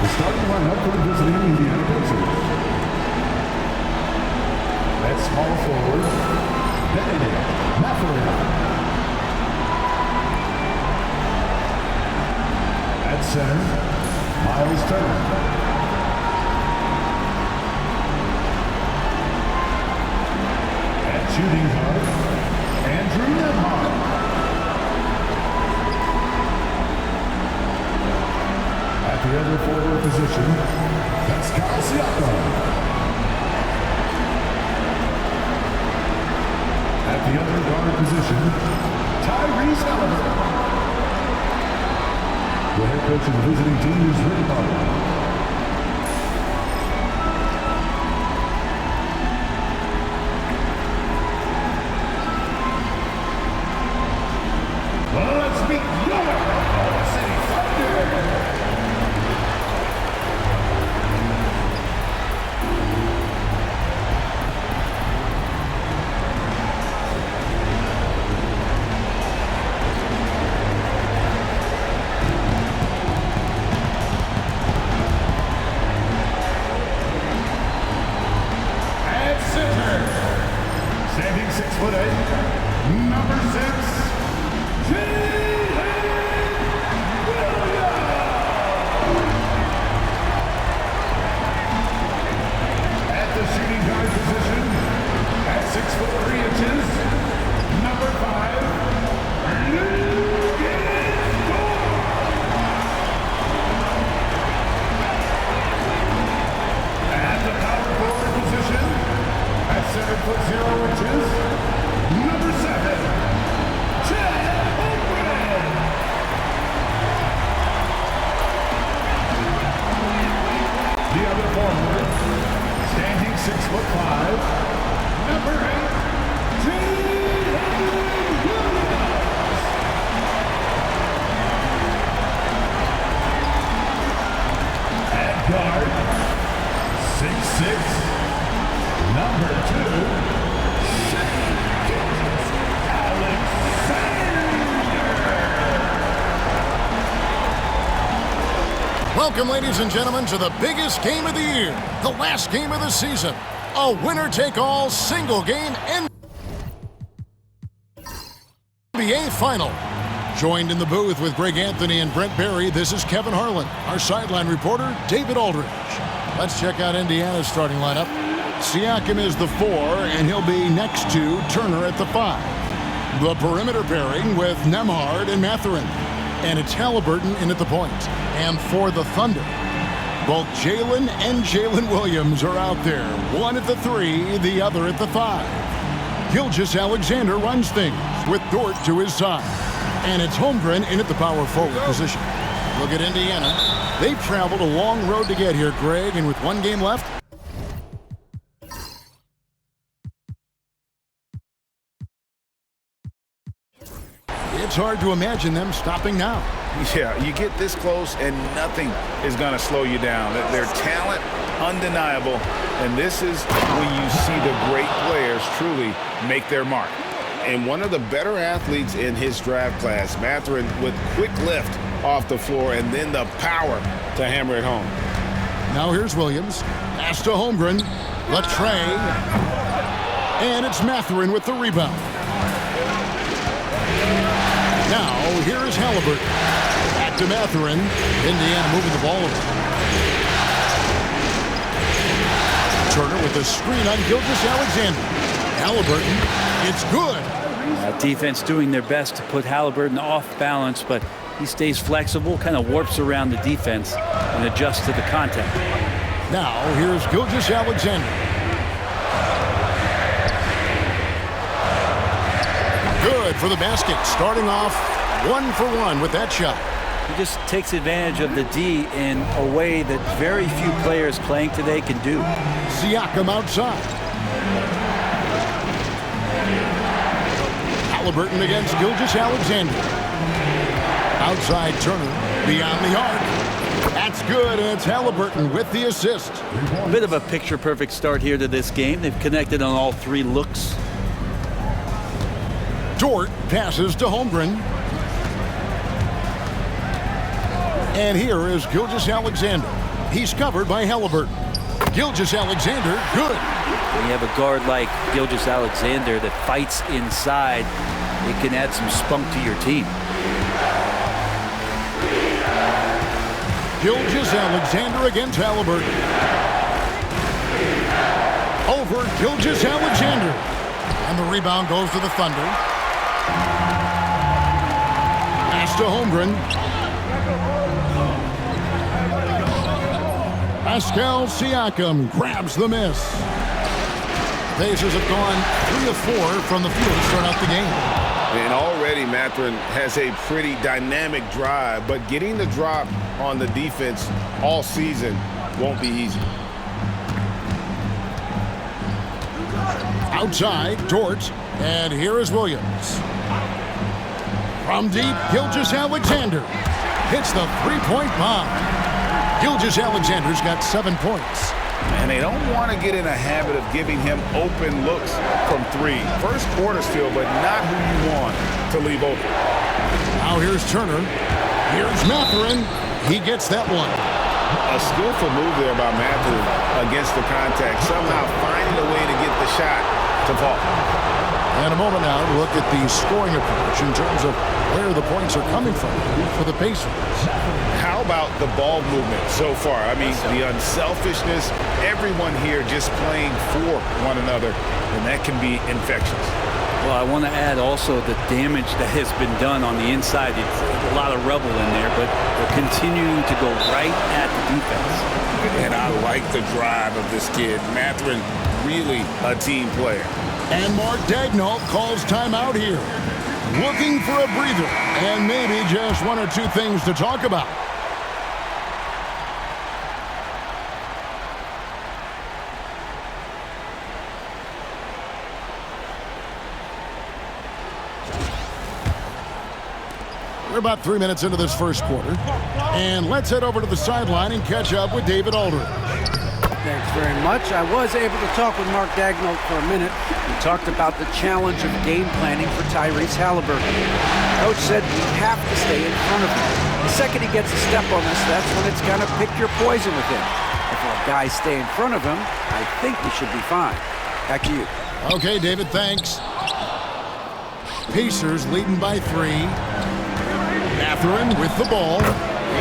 The starting lineup for the visiting Indiana Pacers. At small forward, Mathurin. At center, Miles Turner. At shooting guard, Andrew Nembhard. At the other forward position, Pascal Siakam. At the other guard position, Tyrese Halliburton. The head coach of the visiting team is Rick Barber. Let's meet your City Thunder. Standing 6'8", number 6, at the shooting guard position, at 6'3", number 5, at the power forward position, at 7'0", number 7, the other forward, standing 6'5", number 8, at guard, 6'6", number 2, Welcome, ladies and gentlemen, to the biggest game of the year, the last game of the season, a winner-take-all single-game NBA Final. Joined in the booth with Greg Anthony and Brent Barry, this is Kevin Harlan. Our sideline reporter, David Aldridge. Let's check out Indiana's starting lineup. Siakam is the 4, and he'll be next to Turner at the 5. The perimeter pairing with Nembhard and Mathurin. And it's Halliburton in at the point. And for the Thunder, both Jalen and Jalen Williams are out there. One at the 3, the other at the 5. Gilgeous-Alexander runs things with Dort to his side. And it's Holmgren in at the power forward position. Look at Indiana. They've traveled a long road to get here, Greg, and with one game left, it's hard to imagine them stopping now. Yeah, you get this close and nothing is going to slow you down. Their talent, undeniable. And this is when you see the great players truly make their mark. And one of the better athletes in his draft class, Mathurin, with quick lift off the floor and then the power to hammer it home. Now here's Williams. Pass to Holmgren. Latray. And it's Mathurin with the rebound. Now, here is Halliburton. Back to Mathurin. Indiana moving the ball over. Turner with the screen on Gilgeous-Alexander. Halliburton, it's good. Defense doing their best to put Halliburton off balance, but he stays flexible, kind of warps around the defense and adjusts to the contact. Now, here's Gilgeous-Alexander. Good for the basket, starting off 1-for-1 with that shot. He just takes advantage of the D in a way that very few players playing today can do. Siakam outside. Halliburton against Gilgeous-Alexander. Outside Turner, beyond the arc. That's good, and it's Halliburton with the assist. A bit of a picture-perfect start here to this game. They've connected on all 3 looks. Dort passes to Holmgren. And here is Gilgeous-Alexander. He's covered by Halliburton. Gilgeous-Alexander, good. When you have a guard like Gilgeous-Alexander that fights inside, it can add some spunk to your team. Gilgeous-Alexander against Halliburton. Over Gilgeous-Alexander. And the rebound goes to the Thunder. Pass to Holmgren. Pascal Siakam grabs the miss. Pacers have gone 3 of 4 from the field to start out the game. And already Mathurin has a pretty dynamic drive, but getting the drop on the defense all season won't be easy. Outside, Dort, and here is Williams. From deep, Gilgeous-Alexander hits the three-point bomb. Gilgeous-Alexander's got 7 points. And they don't want to get in a habit of giving him open looks from 3. First quarter still, but not who you want to leave open. Now here's Turner. Here's Mathurin. He gets that one. A skillful move there by Mathurin against the contact, somehow finding a way to get the shot to fall. And a moment now to look at the scoring approach in terms of where the points are coming from for the Pacers. How about the ball movement so far? I mean, the unselfishness, everyone here just playing for one another, and that can be infectious. Well, I want to add also the damage that has been done on the inside. It's a lot of rubble in there, but they're continuing to go right at the defense. And I like the drive of this kid. Mathurin, really a team player. And Mark Daigneault calls timeout here. Looking for a breather and maybe just 1 or 2 things to talk about. We're about 3 minutes into this first quarter. And let's head over to the sideline and catch up with David Aldridge. Thanks very much. I was able to talk with Mark Daigneault for a minute. We talked about the challenge of game planning for Tyrese Halliburton. Coach said we have to stay in front of him. The second he gets a step on us, that's when it's going to pick your poison with him. If our guys stay in front of him, I think we should be fine. Back to you. Okay, David, thanks. Pacers leading by 3. Mathurin with the ball.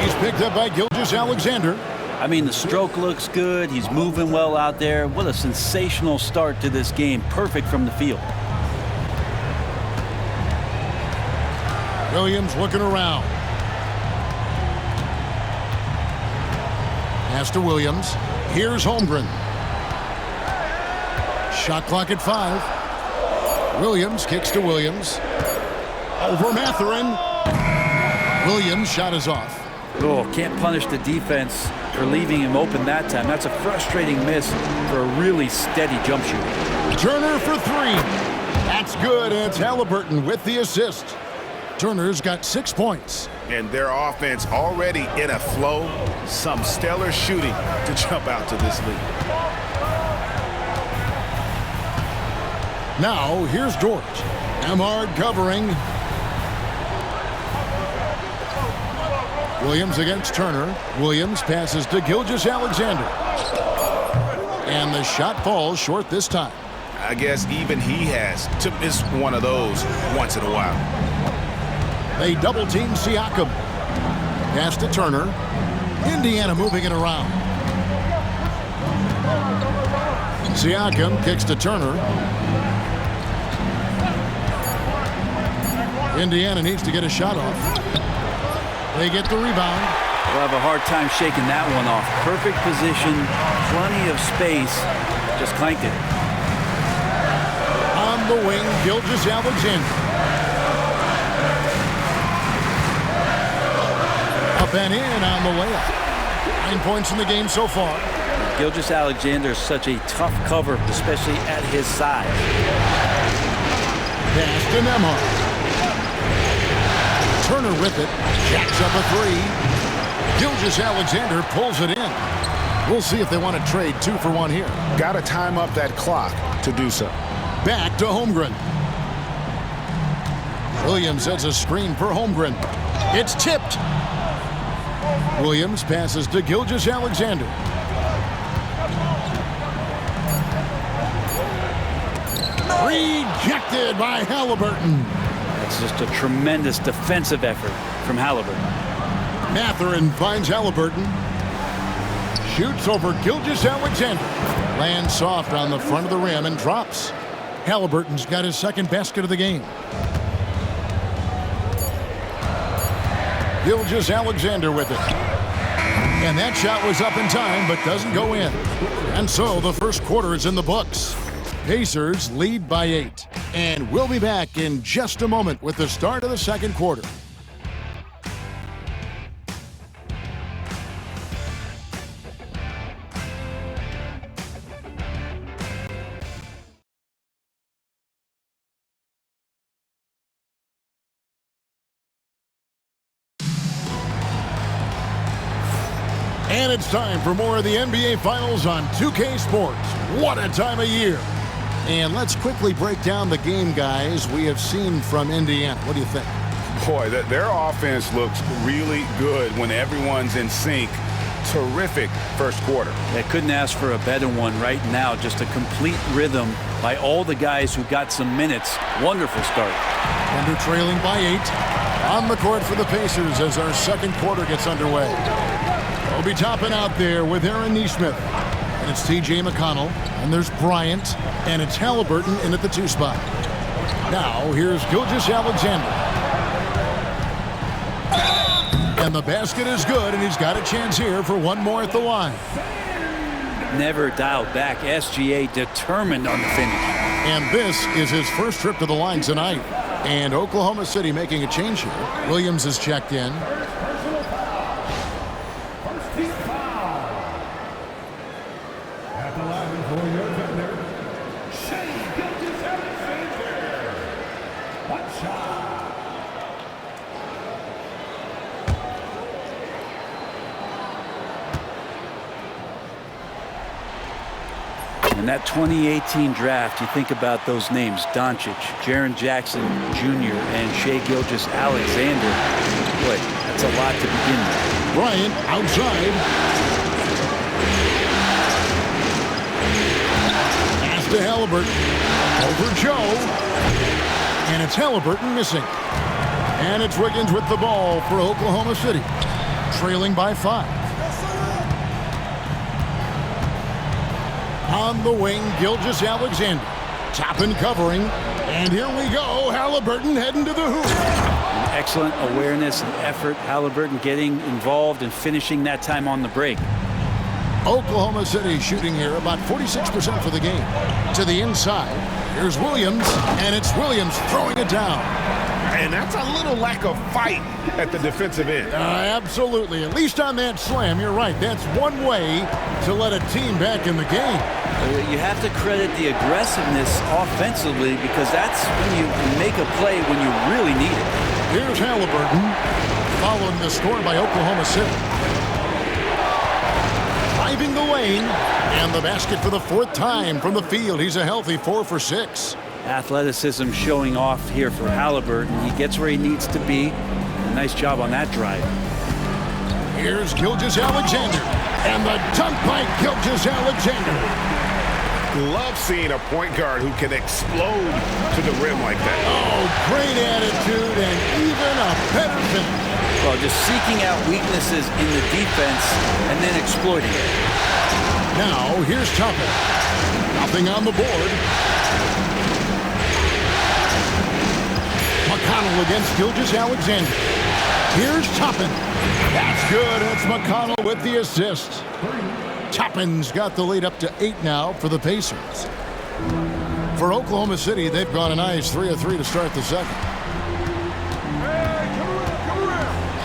He's picked up by Gilgeous-Alexander. I mean, the stroke looks good. He's moving well out there. What a sensational start to this game. Perfect from the field. Williams looking around. Pass to Williams. Here's Holmgren. Shot clock at 5. Williams kicks to Williams. Over Mathurin. Williams' shot is off. Oh, can't punish the defense for leaving him open that time. That's a frustrating miss for a really steady jump shooter. Turner for 3. That's good, and it's Halliburton with the assist. Turner's got 6 points. And their offense already in a flow. Some stellar shooting to jump out to this lead. Now, here's Dort. Amard covering. Williams against Turner. Williams passes to Gilgeous-Alexander. And the shot falls short this time. I guess even he has to miss one of those once in a while. They double-team Siakam. Pass to Turner. Indiana moving it around. Siakam kicks to Turner. Indiana needs to get a shot off. They get the rebound. They'll have a hard time shaking that one off. Perfect position, plenty of space. Just clanked it. On the wing, Gilgeous-Alexander. Up and in on the layup. 9 points in the game so far. Gilgeous-Alexander is such a tough cover, especially at his size. Pass to Nembhard. Turner with it. Jacks up a 3. Gilgeous-Alexander pulls it in. We'll see if they want to trade 2 for 1 here. Got to time up that clock to do so. Back to Holmgren. Williams sets a screen for Holmgren. It's tipped. Williams passes to Gilgeous-Alexander. Rejected by Halliburton. That's just a tremendous defensive effort from Halliburton. Mathurin finds Halliburton. Shoots over Gilgeous-Alexander. Lands soft on the front of the rim and drops. Halliburton's got his second basket of the game. Gilgeous-Alexander with it. And that shot was up in time, but doesn't go in. And so the first quarter is in the books. Pacers lead by 8. And we'll be back in just a moment with the start of the second quarter. And it's time for more of the NBA Finals on 2K Sports. What a time of year. And let's quickly break down the game, guys, we have seen from Indiana. What do you think? Boy, their offense looks really good when everyone's in sync. Terrific first quarter. They couldn't ask for a better one right now. Just a complete rhythm by all the guys who got some minutes. Wonderful start. Thunder trailing by 8. On the court for the Pacers as our second quarter gets underway. They'll be topping out there with Aaron Nesmith. And it's T.J. McConnell. And there's Bryant. And it's Halliburton in at the 2 spot. Now, here's Gilgeous-Alexander. And the basket is good, and he's got a chance here for one more at the line. Never dialed back. SGA determined on the finish. And this is his first trip to the line tonight. And Oklahoma City making a change here. Williams is checked in. In that 2018 draft, you think about those names, Doncic, Jaren Jackson Jr., and Shai Gilgeous-Alexander. Boy, that's a lot to begin with. Bryant outside. Pass to Halliburton. Over Joe. And it's Halliburton missing. And it's Wiggins with the ball for Oklahoma City. Trailing by 5. On the wing, Gilgeous-Alexander. Top and covering. And here we go. Halliburton heading to the hoop. Excellent awareness and effort. Halliburton getting involved and finishing that time on the break. Oklahoma City shooting here about 46% for the game. To the inside. Here's Williams. And it's Williams throwing it down. And that's a little lack of fight at the defensive end. Absolutely. At least on that slam, you're right. That's one way to let a team back in the game. You have to credit the aggressiveness offensively because that's when you make a play when you really need it. Here's Halliburton following the score by Oklahoma City. Driving the lane. And the basket for the 4th time from the field. He's a healthy 4 for 6. Athleticism showing off here for Halliburton. He gets where he needs to be. Nice job on that drive. Here's Gilgeous-Alexander. And the dunk by Gilgeous-Alexander. Love seeing a point guard who can explode to the rim like that. Oh, great attitude and even a better finish. Well, just seeking out weaknesses in the defense and then exploiting it. Now, here's Tucker. Nothing on the board. McConnell against Gilgeous-Alexander. Here's Toppin. That's good. It's McConnell with the assist. Toppin's got the lead up to 8 now for the Pacers. For Oklahoma City, they've gone a nice 3 of 3 to start the second.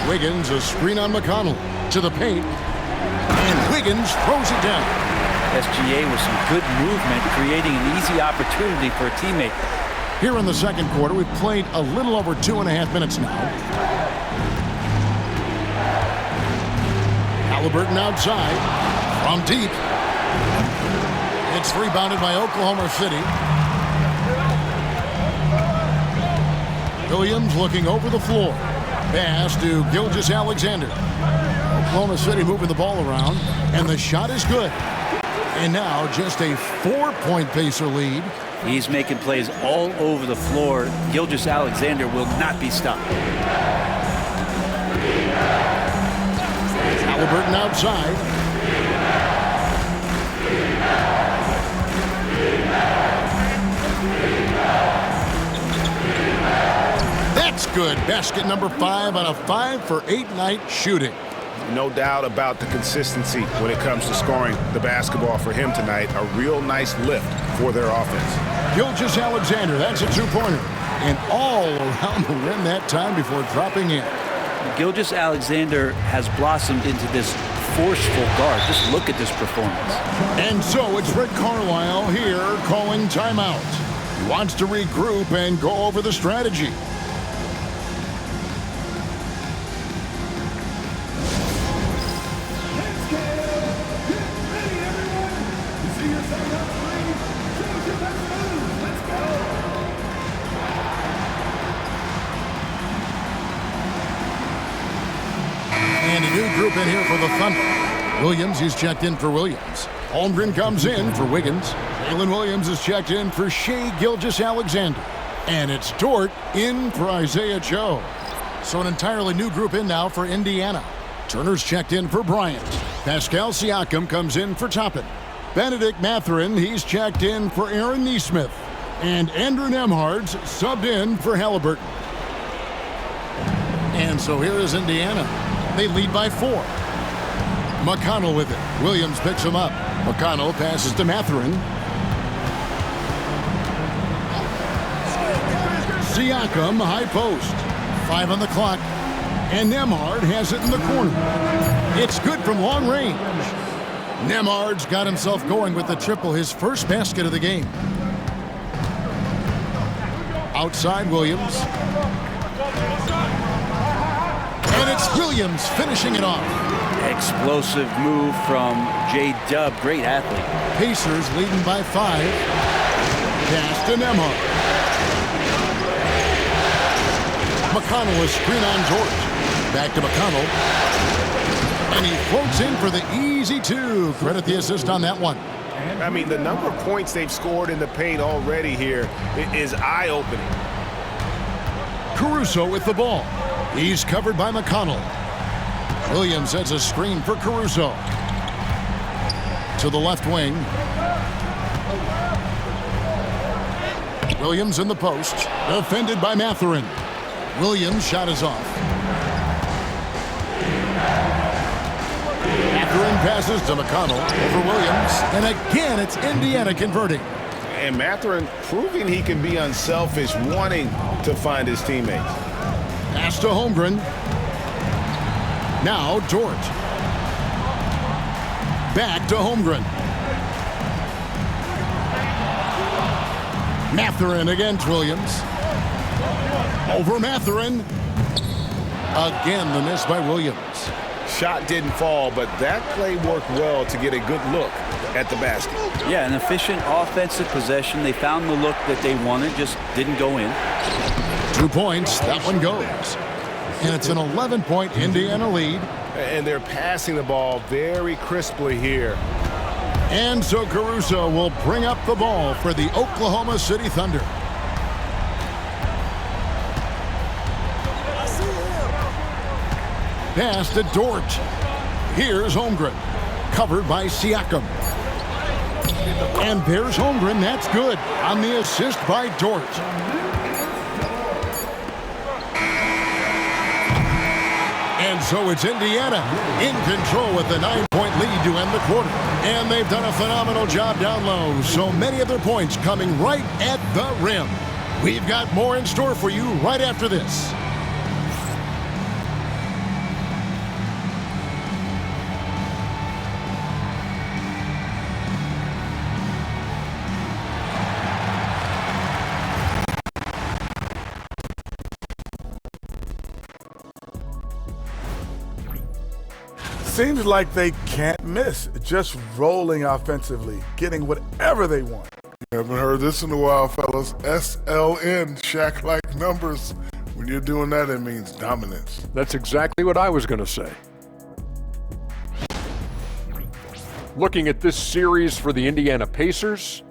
Wiggins, a screen on McConnell. To the paint. And Wiggins throws it down. SGA with some good movement, creating an easy opportunity for a teammate. Here in the second quarter, we've played a little over 2.5 minutes now. Halliburton outside. From deep. It's rebounded by Oklahoma City. Williams looking over the floor. Pass to Gilgeous-Alexander. Oklahoma City moving the ball around, and the shot is good. And now just a 4-point Pacer lead. He's making plays all over the floor. Gilgeous-Alexander will not be stopped. Halliburton outside. That's good. Basket number 5 on a 5-for-8 night shooting. No doubt about the consistency when it comes to scoring the basketball for him tonight. A real nice lift for their offense. Gilgeous-Alexander, that's a two-pointer. And all around the rim that time before dropping in. Gilgeous-Alexander has blossomed into this forceful guard. Just look at this performance. And so it's Rick Carlisle here calling timeout. He wants to regroup and go over the strategy. And a new group in here for the Thunder. Williams, he's checked in for Williams. Holmgren comes in for Wiggins. Jalen Williams is checked in for Shai Gilgeous-Alexander. And it's Dort in for Isaiah Joe. So an entirely new group in now for Indiana. Turner's checked in for Bryant. Pascal Siakam comes in for Toppin. Benedict Mathurin, he's checked in for Aaron Nesmith. And Andrew Nembhard's subbed in for Halliburton. And so here is Indiana. They lead by 4. McConnell with it. Williams picks him up. McConnell passes to Mathurin. Siakam, high post. 5 on the clock. And Nembhard has it in the corner. It's good from long range. Nembhard's got himself going with the triple, his first basket of the game. Outside Williams. And it's Williams finishing it off. Explosive move from J-Dub. Great athlete. Pacers leading by 5. Pass to Nembhard. McConnell is screen on George. Back to McConnell. And he floats in for the easy 2. Credit the assist on that one. I mean, the number of points they've scored in the paint already here is eye-opening. Caruso with the ball. He's covered by McConnell. Williams sets a screen for Caruso. To the left wing. Williams in the post. Defended by Mathurin. Williams' shot is off. Mathurin passes to McConnell over Williams. And again, it's Indiana converting. And Mathurin proving he can be unselfish, wanting to find his teammates. Pass to Holmgren. Now Dort. Back to Holmgren. Mathurin against Williams. Over Mathurin. Again, the miss by Williams. Shot didn't fall, but that play worked well to get a good look at the basket. Yeah, an efficient offensive possession. They found the look that they wanted, just didn't go in. 2 points, that one goes. And it's an 11-point Indiana lead. And they're passing the ball very crisply here. And so Caruso will bring up the ball for the Oklahoma City Thunder. Pass to Dort. Here's Holmgren. Covered by Siakam. And there's Holmgren. That's good on the assist by Dort. And so it's Indiana in control with the 9-point lead to end the quarter. And they've done a phenomenal job down low. So many of their points coming right at the rim. We've got more in store for you right after this. Seems like they can't miss, just rolling offensively, getting whatever they want. Haven't heard this in a while, fellas. SLN, Shaq-like numbers. When you're doing that, it means dominance. That's exactly what I was going to say. looking at this series for the Indiana Pacers.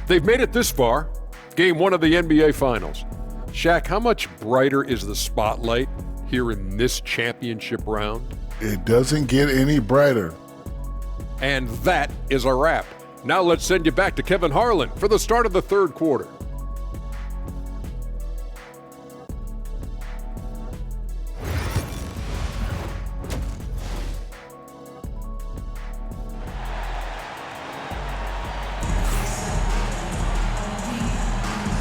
They've made it this far, game 1 of the NBA Finals. Shaq, how much brighter is the spotlight here in this championship round? It doesn't get any brighter. And that is a wrap. Now let's send you back to Kevin Harlan for the start of the third quarter.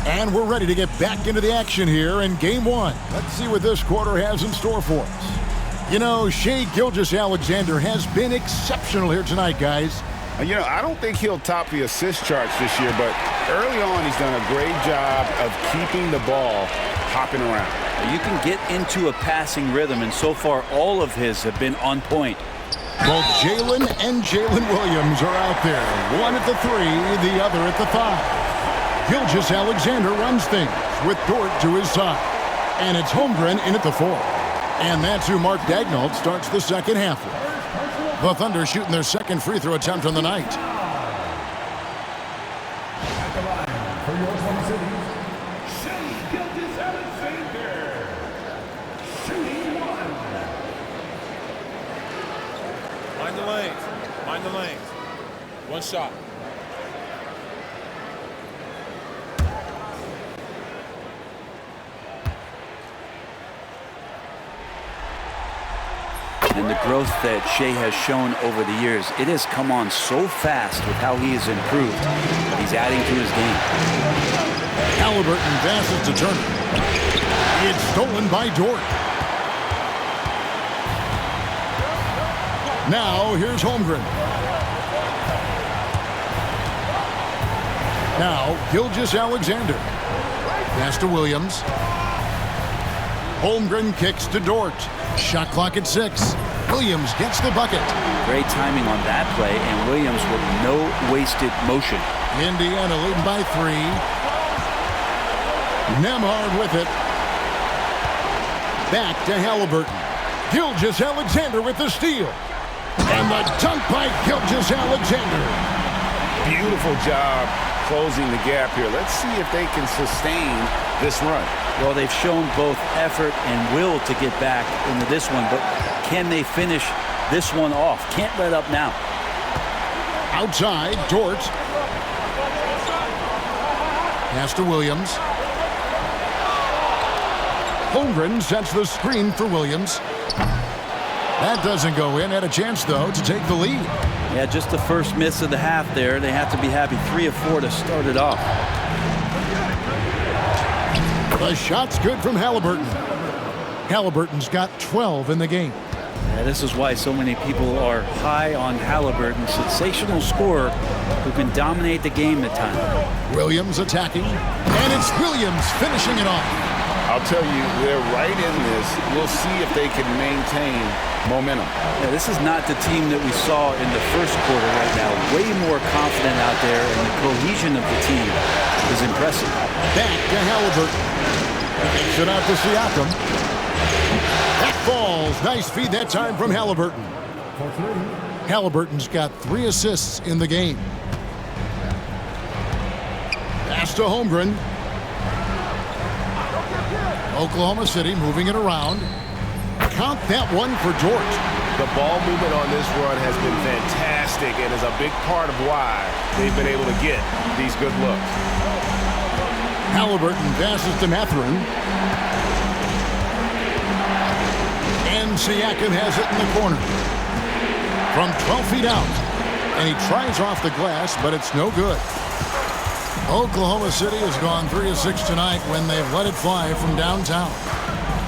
And we're ready to get back into the action here in game 1. Let's see what this quarter has in store for us. You know, Shai Gilgeous-Alexander has been exceptional here tonight, guys. You know, I don't think he'll top the assist charts this year, but early on he's done a great job of keeping the ball hopping around. You can get into a passing rhythm, and so far all of his have been on point. Both Jalen and Jalen Williams are out there. One at the 3, the other at the 5. Gilgeous-Alexander runs things with Dort to his side. And it's Holmgren in at the 4. And that's who Mark Daigneault starts the second half with. The Thunder shooting their second free throw attempt on the night. At the line for your Oklahoma City, Shai Gilgeous-Alexander. Shooting 1. Mind the lanes. Mind the lanes. One shot. And the growth that Shai has shown over the years, it has come on so fast with how he has improved. He's adding to his game. Halliburton passes to Turner. It's stolen by Dort. Now here's Holmgren. Now Gilgeous-Alexander. Pass to Williams. Holmgren kicks to Dort. Shot clock at 6. Williams gets the bucket. Great timing on that play, and Williams with no wasted motion. Indiana leading by 3. Nembhard with it. Back to Halliburton. Gilgeous-Alexander with the steal. And the dunk by Gilgeous-Alexander. Beautiful job closing the gap here. Let's see if they can sustain this run. Well, they've shown both effort and will to get back into this one, but can they finish this one off? Can't let up now. Outside, Dort. Pass to Williams. Holmgren sets the screen for Williams. That doesn't go in. Had a chance, though, to take the lead. Yeah, just the first miss of the half there. They have to be happy. 3 of 4 to start it off. The shot's good from Halliburton. Halliburton's got 12 in the game. Yeah, this is why so many people are high on Halliburton. Sensational scorer who can dominate the game at times. Williams attacking, and it's Williams finishing it off. I'll tell you, they're right in this. We'll see if they can maintain momentum. Yeah, this is not the team that we saw in the first quarter right now. Way more confident out there, and the cohesion of the team is impressive. Back to Halliburton. Kicks it out to Siakam. That falls. Nice feed that time from Halliburton. Halliburton's got 3 assists in the game. Pass to Holmgren. Oklahoma City moving it around. Count that one for Dort. The ball movement on this run has been fantastic and is a big part of why they've been able to get these good looks. Halliburton passes to Mathurin. And Siakam has it in the corner. From 12 feet out. And he tries off the glass, but it's no good. Oklahoma City has gone 3 of 6 tonight when they've let it fly from downtown.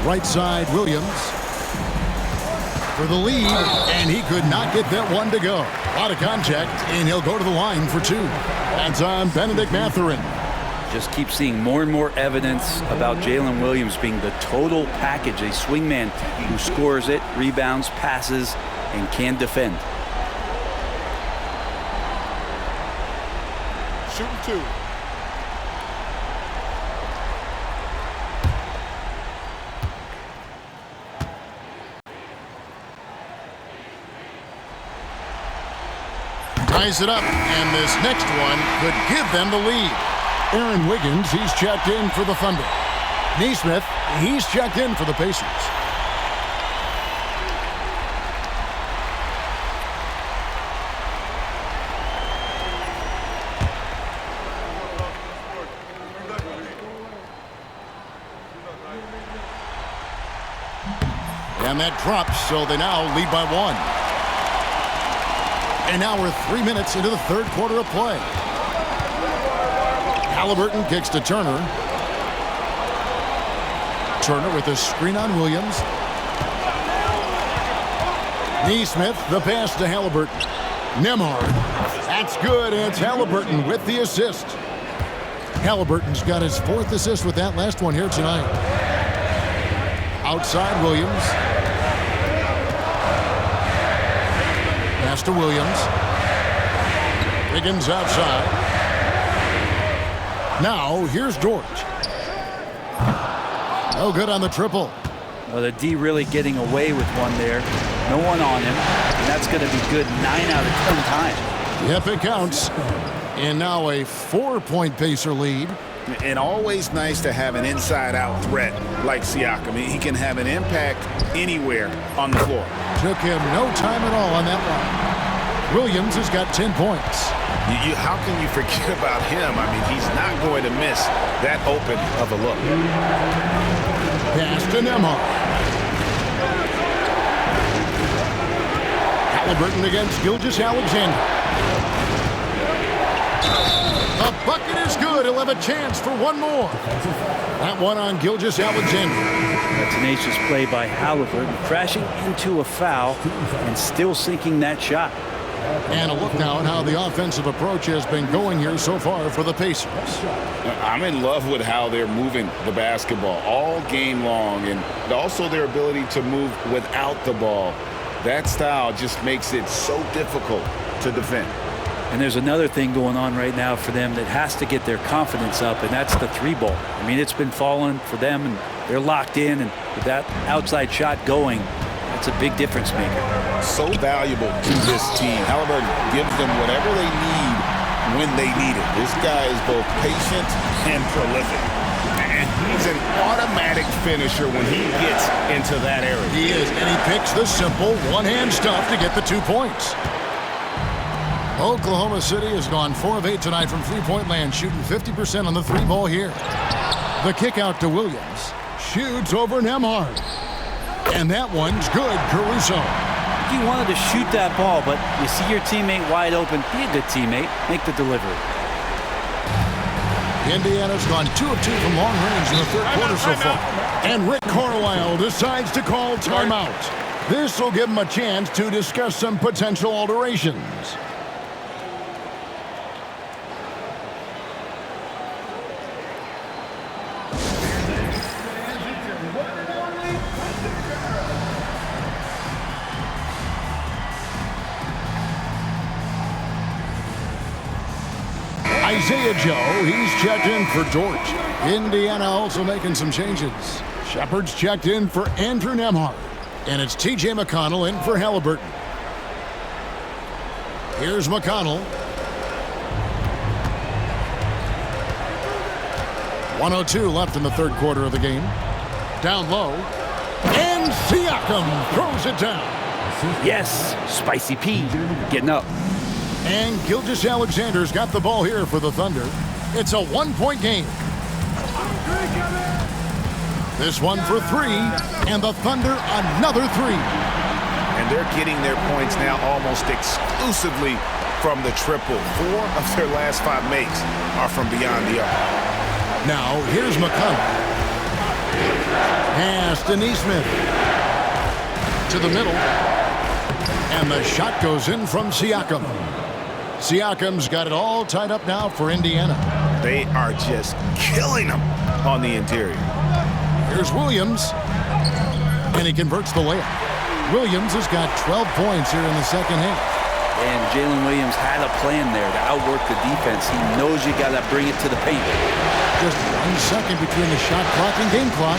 Right side, Williams for the lead, and he could not get that one to go. A lot of contact, and he'll go to the line for 2. That's on Benedict Mathurin. Just keep seeing more and more evidence about Jalen Williams being the total package, a swingman who scores it, rebounds, passes, and can defend. Shooting 2. Ties it up, and this next one could give them the lead. Aaron Wiggins, he's checked in for the Thunder. Neesmith, he's checked in for the Pacers. And that drops, so they now lead by 1. And now we're 3 minutes into the third quarter of play. Halliburton kicks to Turner. Turner with a screen on Williams. Neesmith, the pass to Halliburton. Nembhard. That's good, and it's Halliburton with the assist. Halliburton's got his 4th assist with that last one here tonight. Outside Williams. Pass to Williams. Wiggins outside. Now, here's George. No good on the triple. Well, the D really getting away with one there. No one on him. And that's going to be good 9 out of 10 times. Yep, it counts. And now a 4-point Pacer lead. And always nice to have an inside-out threat like Siakam. He can have an impact anywhere on the floor. Took him no time at all on that one. Williams has got 10 points. How can you forget about him? I mean, he's not going to miss that open of a look. Pass to Nembhard. Halliburton against Gilgeous-Alexander. The bucket is good. He'll have a chance for one more. That one on Gilgeous-Alexander. A tenacious play by Halliburton, crashing into a foul and still sinking that shot. And a look now at how the offensive approach has been going here so far for the Pacers. I'm in love with how they're moving the basketball all game long, and also their ability to move without the ball. That style just makes it so difficult to defend. And there's another thing going on right now for them that has to get their confidence up, and that's the 3-ball. I mean, it's been falling for them, and they're locked in, and with that outside shot going, that's a big difference maker. So valuable to this team. Halliburton gives them whatever they need when they need it. This guy is both patient and prolific. And he's an automatic finisher when he gets into that area. He is, and he picks the simple one-hand stuff to get the 2 points. Oklahoma City has gone 4 of 8 tonight from three-point land, shooting 50% on the 3-ball here. The kick out to Williams. Shoots over Nembhard. And that one's good, Caruso. He wanted to shoot that ball, but you see your teammate wide open. Be a good teammate. Make the delivery. Indiana's gone 2 of 2 from long range in the third quarter so far. And Rick Carlisle decides to call timeout. This will give him a chance to discuss some potential alterations. Isaiah Joe, he's checked in for George. Indiana also making some changes. Shepard's checked in for Andrew Nembhard. And it's T.J. McConnell in for Halliburton. Here's McConnell. 1:02 left in the third quarter of the game. Down low. And Siakam throws it down. Yes, Spicy P getting up. And Gilgeous-Alexander's got the ball here for the Thunder. It's a 1-point game. This one for 3, and the Thunder another 3. And they're getting their points now almost exclusively from the triple. 4 of their last 5 makes are from beyond the arc. Now, here's McConnell. Pass to Neesmith. To the middle. And the shot goes in from Siakam. Siakam's got it all tied up now for Indiana. They are just killing them on the interior. Here's Williams. And he converts the layup. Williams has got 12 points here in the second half. And Jalen Williams had a plan there to outwork the defense. He knows you got to bring it to the paint. Just 1 second between the shot clock and game clock.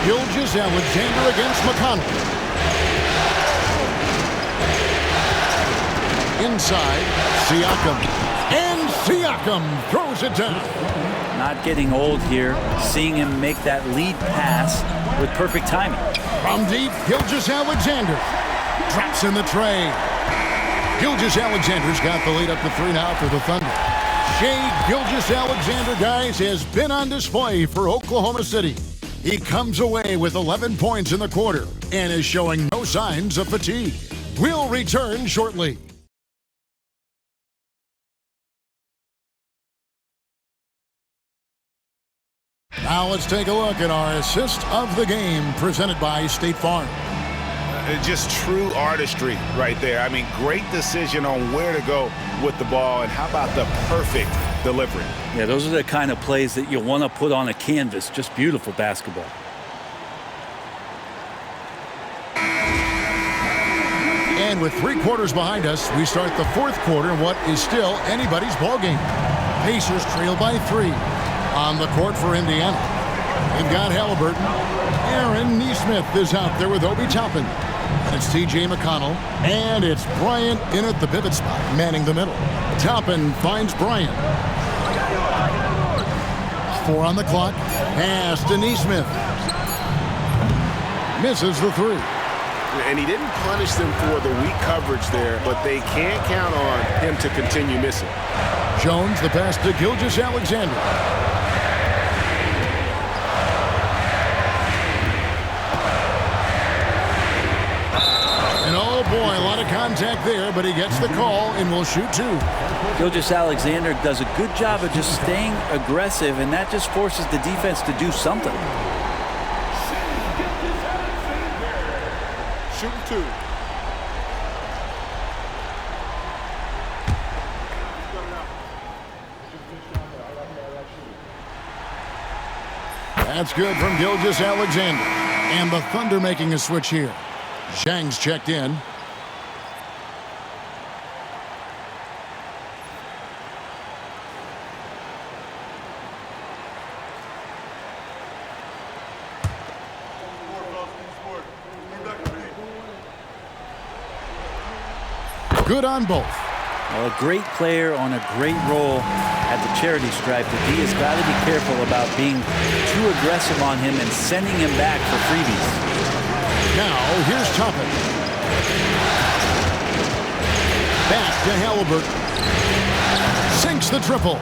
Gilgeous-Alexander against McConnell. Inside, Siakam. And Siakam throws it down. Not getting old here, seeing him make that lead pass with perfect timing. From deep, Gilgeous-Alexander traps in the tray. Gilgeous-Alexander's got the lead up to 3 now for the Thunder. Shai Gilgeous-Alexander, guys, has been on display for Oklahoma City. He comes away with 11 points in the quarter and is showing no signs of fatigue. We'll return shortly. Now let's take a look at our assist of the game presented by State Farm. Just true artistry right there. I mean, great decision on where to go with the ball, and how about the perfect delivery? Yeah, those are the kind of plays that you want to put on a canvas. Just beautiful basketball. And with 3 quarters behind us, we start the 4th quarter in what is still anybody's ballgame. Pacers trail by 3. On the court for Indiana, they've got Halliburton. Aaron Nesmith is out there with Obi Toppin. It's T.J. McConnell, and it's Bryant in at the pivot spot, manning the middle. Toppin finds Bryant. 4 on the clock. Pass to Nesmith. Misses the 3. And he didn't punish them for the weak coverage there, but they can't count on him to continue missing. Jones, the pass to Gilgeous-Alexander. Boy, a lot of contact there, but he gets the call and will shoot 2. Gilgeous-Alexander does a good job of just staying aggressive, and that just forces the defense to do something. Shooting 2. That's good from Gilgeous-Alexander. And the Thunder making a switch here. Zhang's checked in. Good on both. Well, a great player on a great role at the charity stripe. The D has got to be careful about being too aggressive on him and sending him back for freebies. Now, here's Toppin. Back to Halliburton. Sinks the triple.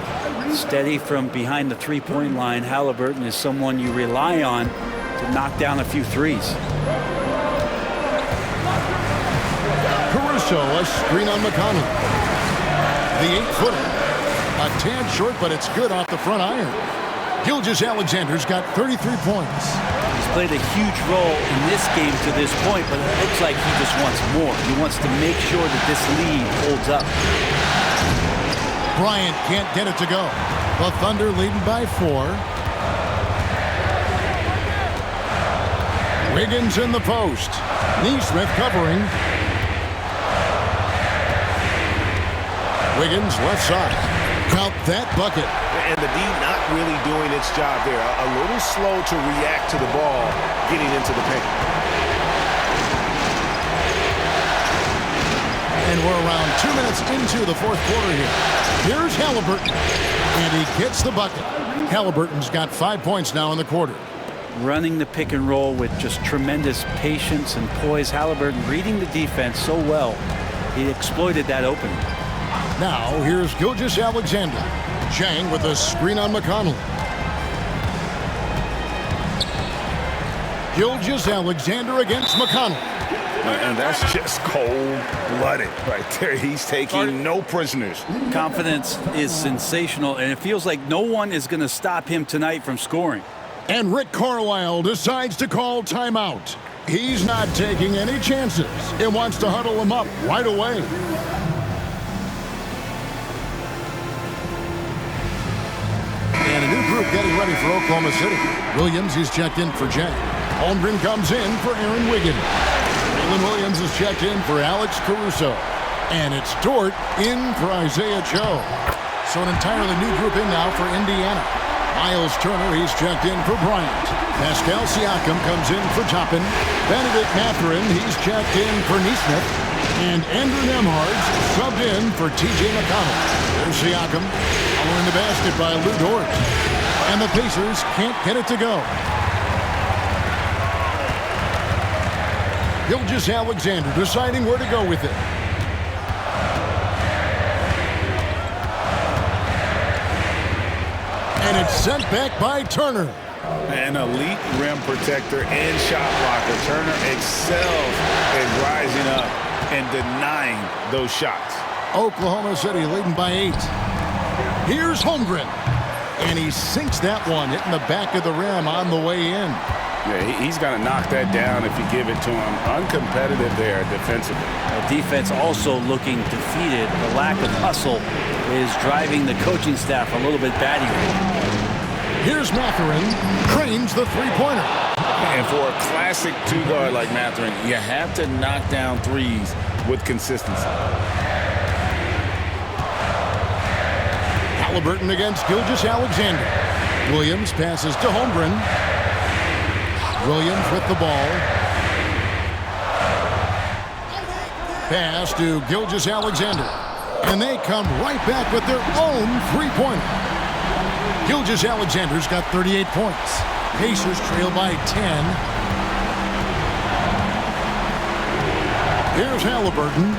Steady from behind the three-point line. Halliburton is someone you rely on to knock down a few threes. Caruso, a screen on McConnell. The 8-footer. A tad short, but it's good off the front iron. Gilgeous-Alexander's got 33 points. He's played a huge role in this game to this point, but it looks like he just wants more. He wants to make sure that this lead holds up. Bryant can't get it to go. The Thunder leading by 4. Wiggins in the post. Nesmith covering. Wiggins left side. Count that bucket. And the D not really doing its job there. A little slow to react to the ball getting into the paint. And we're around 2 minutes into the 4th quarter here. Here's Halliburton. And he gets the bucket. Halliburton's got 5 points now in the quarter. Running the pick and roll with just tremendous patience and poise. Halliburton reading the defense so well. He exploited that opening. Now, here's Gilgeous-Alexander. Zhang with a screen on McConnell. Gilgeous-Alexander against McConnell. And that's just cold-blooded right there. He's taking no prisoners. Confidence is sensational, and it feels like no one is going to stop him tonight from scoring. And Rick Carlisle decides to call timeout. He's not taking any chances and wants to huddle him up right away. And a new group getting ready for Oklahoma City. Williams is checked in for Jay. Holmgren comes in for Aaron Wiggins. Jalen Williams is checked in for Alex Caruso. And it's Dort in for Isaiah Joe. So an entirely new group in now for Indiana. Miles Turner, he's checked in for Bryant. Pascal Siakam comes in for Toppin. Benedict Mathurin, he's checked in for Nesmith. And Andrew Nemhard's subbed in for T.J. McConnell. There's Siakam following the basket by Lou Dort. And the Pacers can't get it to go. Gilgeous-Alexander deciding where to go with it. And it's sent back by Turner. An elite rim protector and shot blocker. Turner excels in rising up and denying those shots. Oklahoma City leading by 8. Here's Holmgren. And he sinks that one, hitting the back of the rim on the way in. Yeah, he's going to knock that down if you give it to him. Uncompetitive there defensively. The defense also looking defeated. The lack of hustle is driving the coaching staff a little bit batty. Here's Mathurin. Cranes the three-pointer. And for a classic two-guard like Mathurin, you have to knock down threes with consistency. Halliburton against Gilgeous-Alexander. Williams passes to Holmgren. Williams with the ball. Pass to Gilgeous-Alexander. And they come right back with their own three-pointer. Gilgeous-Alexander's got 38 points. Pacers trail by 10. Here's Halliburton.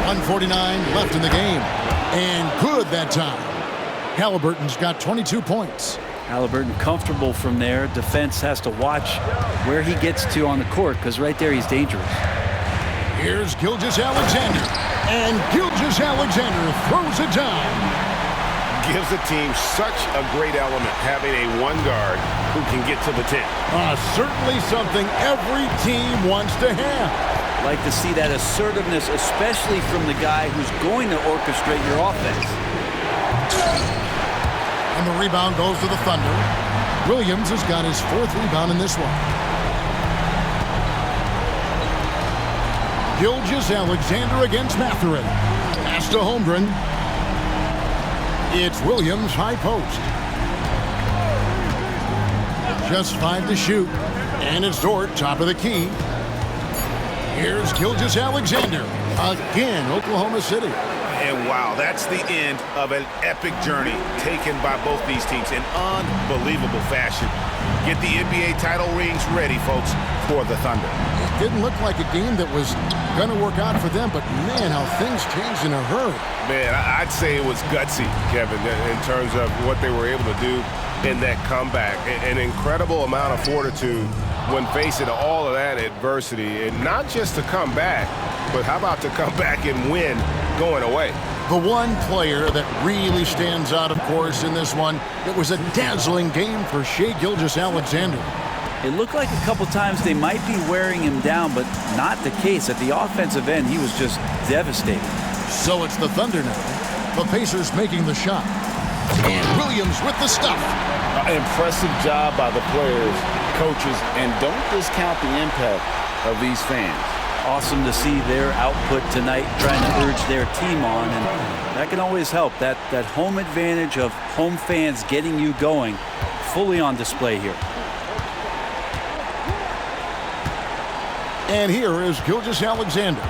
1:49 left in the game. And good that time. Halliburton's got 22 points. Halliburton comfortable from there. Defense has to watch where he gets to on the court because right there he's dangerous. Here's Gilgeous-Alexander. And Gilgeous-Alexander throws it down. Gives the team such a great element having a one guard who can get to the 10. Certainly something every team wants to have. Like to see that assertiveness, especially from the guy who's going to orchestrate your offense. And the rebound goes to the Thunder. Williams has got his 4th rebound in this one. Gilgeous-Alexander against Mathurin. Pass to Holmgren. It's Williams high post. Just 5 to shoot. And it's Dort, top of the key. Here's Gilgeous-Alexander. Again, Oklahoma City. And wow, that's the end of an epic journey taken by both these teams in unbelievable fashion. Get the NBA title rings ready, folks, for the Thunder. It didn't look like a game that was going to work out for them, but man, how things changed in a hurry. Man, I'd say it was gutsy, Kevin, in terms of what they were able to do in that comeback. An incredible amount of fortitude when facing all of that adversity, and not just to come back, but how about to come back and win going away? The one player that really stands out, of course, in this one, it was a dazzling game for Shai Gilgeous-Alexander. It looked like a couple times they might be wearing him down, but not the case. At the offensive end, he was just devastating. So it's the Thunder now. The Pacers making the shot. And Williams with the stuff. Impressive job by the players, coaches, and don't discount the impact of these fans. Awesome to see their output tonight, trying to urge their team on, and that can always help. That home advantage of home fans getting you going, fully on display here. And here is Gilgeous-Alexander.